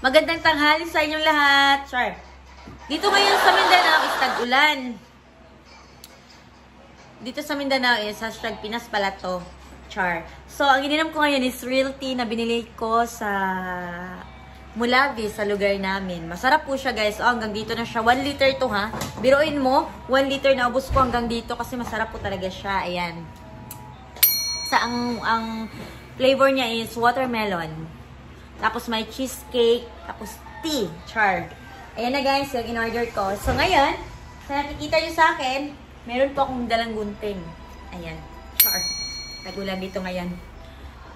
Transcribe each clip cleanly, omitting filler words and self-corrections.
Magandang tanghali sa inyong lahat. Char. Dito ngayon sa Mindanao is tag-ulan. Dito sa Mindanao is hashtag Pinas pala to. Char. So, ang ininom ko ngayon is real tea na binili ko sa Mulavi, sa lugar namin. Masarap po siya, guys. Oh, hanggang dito na siya. 1 liter to, ha. Biruin mo, 1 liter na ubos ko hanggang dito kasi masarap po talaga siya. Ayan. Sa ang flavor niya is watermelon. Tapos may cheesecake, tapos tea, char. Ayan na guys, yung in-order ko. So ngayon, sa nakikita nyo sa akin, meron po akong dalang gunting. Ayan, char. Nagulan dito ngayon.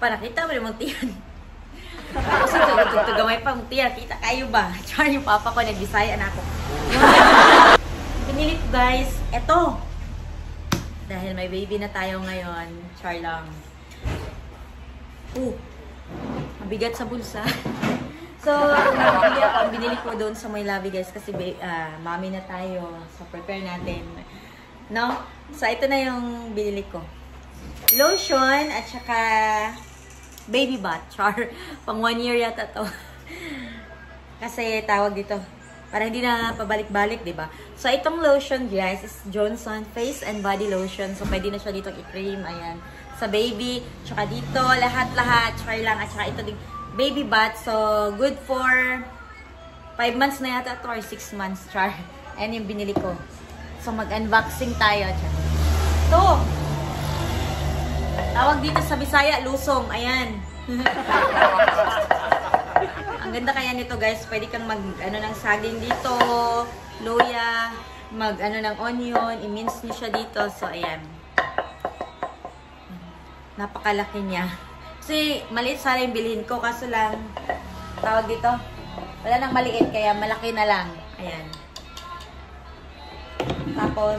Nakita mo rin mong tiyan. Tapos ito, gamay pa mong tiyan. Kita kayo ba? Char, yung papa ko, nagbisaya na ako. Pinili ko guys, eto. Dahil may baby na tayo ngayon, char lang. Mabigat sa bulsa. So, ang binili ko doon sa My Lovey guys kasi mami na tayo. So, prepare natin. No? So, ito na yung binili ko. Lotion at saka baby bath. Char. Pang 1 year yata to. Kasi tawag dito. Para hindi na pabalik-balik, diba? So, itong lotion guys is Johnson Face and Body Lotion. So, pwede na siya dito i-cream. Ayan. Sa baby, tsaka dito, lahat-lahat, try lang, at saka ito din, baby bath, so good for 5 months na yata to, or 6 months, char. Ayan yung binili ko. So, mag-unboxing tayo, char. Ito, tawag dito sa Bisaya, lusong, ayan. Ang ganda kaya nito, guys, pwede kang ng saging dito, luya, ng onion, i-mince nyo siya dito, so ayan. Napakalaki niya. Kasi maliit sana yung bilhin ko. Kaso lang, tawag dito, wala nang maliit. Kaya malaki na lang. Ayan. Tapos,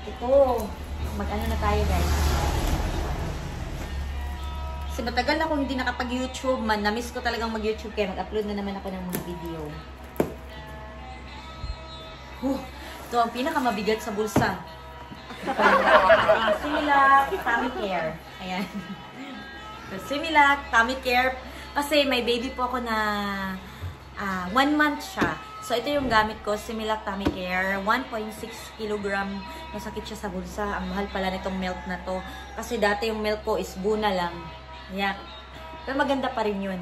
ito. Mag-ano na tayo guys. Kasi matagal na akong hindi nakapag-YouTube man. Na-miss ko talagang mag-YouTube. Kaya mag-upload na naman ako ng mga video. Ito ang pinakamabigat sa bulsa. Similac Tummy Care. Ayan. Similac Tummy Care. Kasi may baby po ako na 1 month siya. So, ito yung gamit ko. Similac Tummy Care. 1.6 kilogram. Masakit siya sa bulsa. Ang mahal pala nitong milk na to. Kasi dati yung milk ko is buna lang. Ayan. Pero maganda pa rin yun.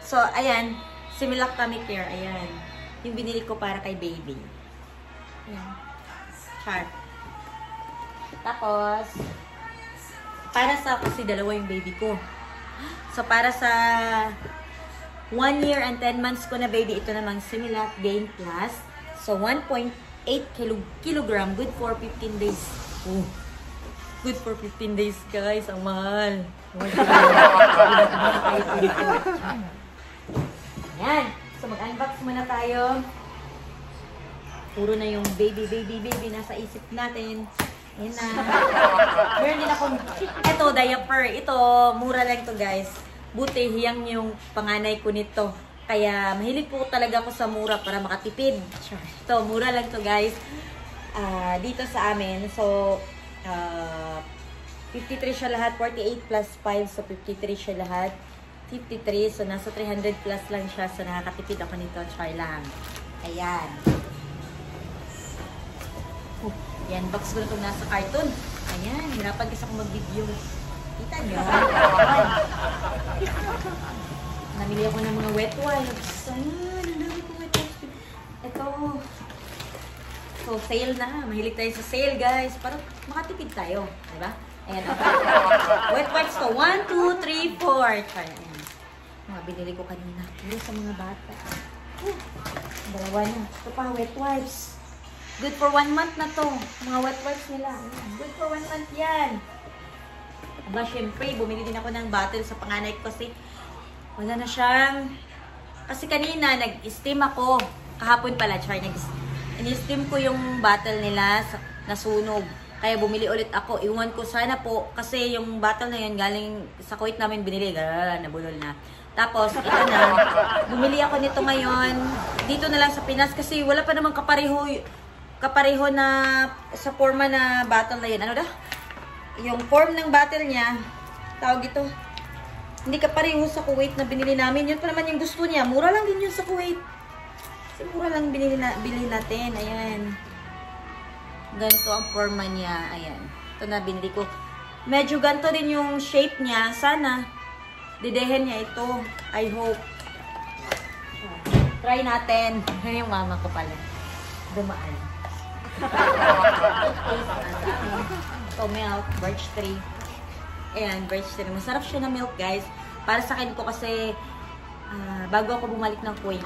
So, ayan. Similac Tummy Care. Ayan. Yung binili ko para kay baby. Ayan. Char. Tapos, para sa, kasi dalawa yung baby ko. So, para sa 1 year and 10 months ko na baby, ito namang Similac Gain Plus. So, 1.8 kilogram. Good for 15 days. Good for 15 days, guys. Ang mahal. Ayan. So, mag-unbox muna tayo. Puro na yung baby nasa isip natin. Ayan na. Meron din akong, ito, diaper. Ito, mura lang to guys. Buti, hiyang yung panganay ko nito. Kaya, mahilig po talaga ako sa mura para makatipid. Ito, mura lang to guys. Dito sa amin. So, 53 siya lahat. 48 plus 5. So, 53 siya lahat. 53. So, nasa 300 plus lang siya. So, nakakatipid ako nito. Try lang. Ayan. Yan, box ko na itong nasa carton. Ayan, hirapan kasi akong mag-video. Kita nyo? Namili ako ng mga wet wipes. Ayan, ang dami kong wet wipes. Ito. So, sale na. Mahilig tayo sa sale, guys. Para makatipid tayo. Diba? Ayan, wet wipes to. 1, 2, 3, 4. Ayan. Mga binili ko kanina. Puro sa mga bata. Dalawa na. Ito pa, wet wipes. Good for 1 month na to. Mga wet wipes nila. Good for 1 month yan. Aba, syempre, bumili din ako ng bottle sa panganay ko kasi wala na siyang... Kasi kanina, nag-steam ako. Kahapon pala, in-steam ko yung bottle nila, nasunog. Kaya bumili ulit ako. Iwan ko sana po, kasi yung bottle na yun, galing sa Kuwait namin binili. Nabulol na. Tapos, ito na. Bumili ako nito ngayon. Dito na lang sa Pinas kasi wala pa namang kapareho na sa forma na bottle na yun. Ano da? Yung form ng bottle niya, tawag ito, Hindi ka pareho sa Kuwait na binili namin. Yun pa naman yung gusto niya. Mura lang din yun sa Kuwait. Kasi mura lang bilhin natin. Ayan. Ganito ang forma niya. Ayan. Ito na binili ko. Medyo ganito din yung shape niya. Sana didehin niya ito. I hope. Try natin. Yun yung mama ko pala. Dumaan. Ito milk. Birch tree. Ayan, birch tree. Masarap siya na milk, guys. Para sa akin ko kasi bago ako bumalik ng Kuwait,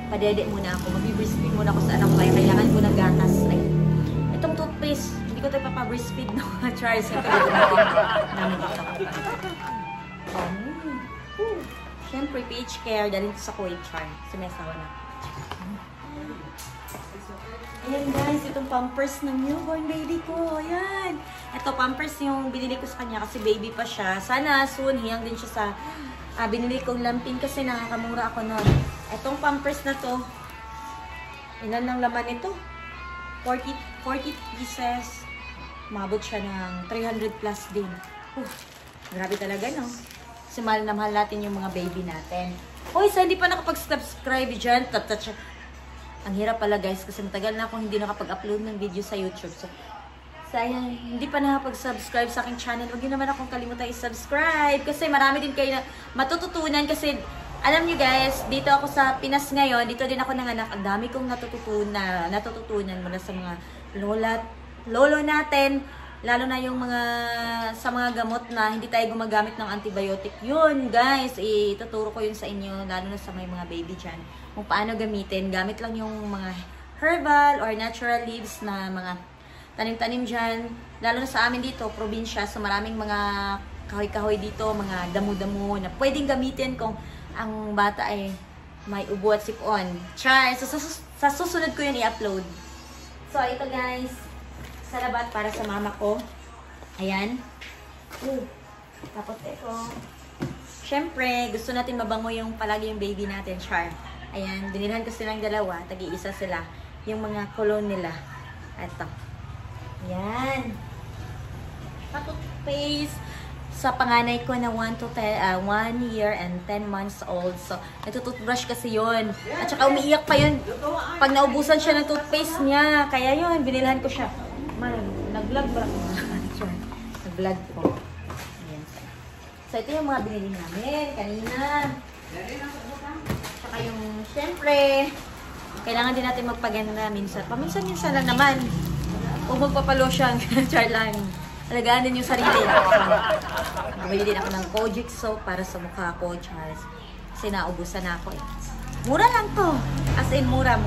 padede muna ako. Mag-breastfeed muna ako sa anak ko. Kaya kailangan ko ng gatas. Ay, itong toothpaste, hindi ko ito ipapa-breastfeed, no? Try, siyempre, namin ito. Siyempre, PH Care, dalhin sa Kuwait, Char. Sumesawa na. Ayan guys, itong pampers ng newborn baby ko. Ayan. Ito, pampers yung binili ko sa kanya kasi baby pa siya. Sana soon, hiyang din siya sa binili kong lampin kasi nakakamura ako nun. Itong pampers na to, ilan lang laman ito? 40 pieces. Mabot siya ng 300 plus din. Grabe talaga, no? Kasi mahal na mahal natin yung mga baby natin. Hoy, sa hindi pa nakapag-subscribe dyan, ang hirap pala guys kasi matagal na akong hindi nakapag-upload ng video sa YouTube. So, sayang, hindi pa nakapag-subscribe sa aking channel. Huwag niyo naman akong kalimutan i-subscribe kasi marami din kayo na matututunan kasi alam niyo guys, dito ako sa Pinas ngayon, dito din ako nanganak. Ang dami kong natututunan mula sa mga lolo natin, lalo na yung sa mga gamot na hindi tayo gumagamit ng antibiotic. Yun guys, ituturo ko yun sa inyo, lalo na sa may mga baby dyan. Kung paano gamitin, gamit lang yung mga herbal or natural leaves na mga tanim-tanim dyan. Lalo na sa amin dito, probinsya, so maraming mga kahoy-kahoy dito, mga damo-damo na pwedeng gamitin kung ang bata ay may ubo at sipon. Char! So, sa susunod ko yun i-upload. So, ito guys, salabat para sa mama ko. Ayan. Tapos ito. Siyempre, gusto natin mabango yung palagi yung baby natin, Char. Ayan, binilhan ko silang dalawa. Tagi-isa sila. Yung mga cologne nila. Ito. Ayan. Toothpaste. Sa panganay ko na 1 year and 10 months old. So, nagtutoothbrush kasi yun. At saka umiiyak pa yun pag naubusan siya ng toothpaste niya. Kaya yun, binilhan ko siya. Nag-vlog ba? Nag-vlog ko. Ayan. So, ito yung mga binili namin kanina. Tsaka yung, syempre, kailangan din natin magpaganda minsan. Paminsan-minsan lang naman. Huwag magpapalosyang. Char lang. Alagaan din yung sarili. Bumili din ako ng Kojic soap para sa mukha ko, Charles. Kasi naubusan na ako eh. Mura lang to. As in, mura.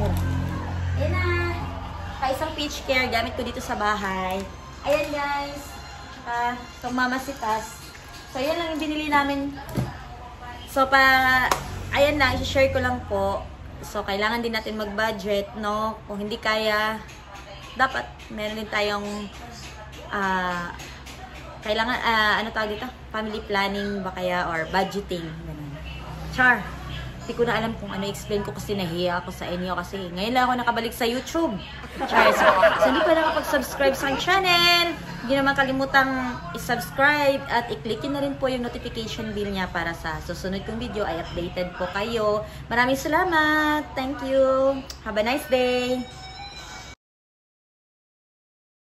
Ayan na. Isang PH Care. Gamit ko dito sa bahay. Ayan guys. Tsaka itong mamasitas. So, ayan lang yung binili namin. So, ayan lang. I-share ko lang po. So, kailangan din natin mag-budget, no? Kung hindi kaya, dapat meron din tayong kailangan, ano tawag dito? Family planning ba kaya or budgeting. Ganun. Char, hindi ko na alam kung ano explain ko kasi nahiya ako sa inyo kasi ngayon lang ako nakabalik sa YouTube. Char, so hindi pa nakapag-subscribe sa aking channel. Hindi naman kalimutang i-subscribe at i-clickin na rin po yung notification bell niya para sa susunod kong video ay updated po kayo. Maraming salamat. Thank you. Have a nice day.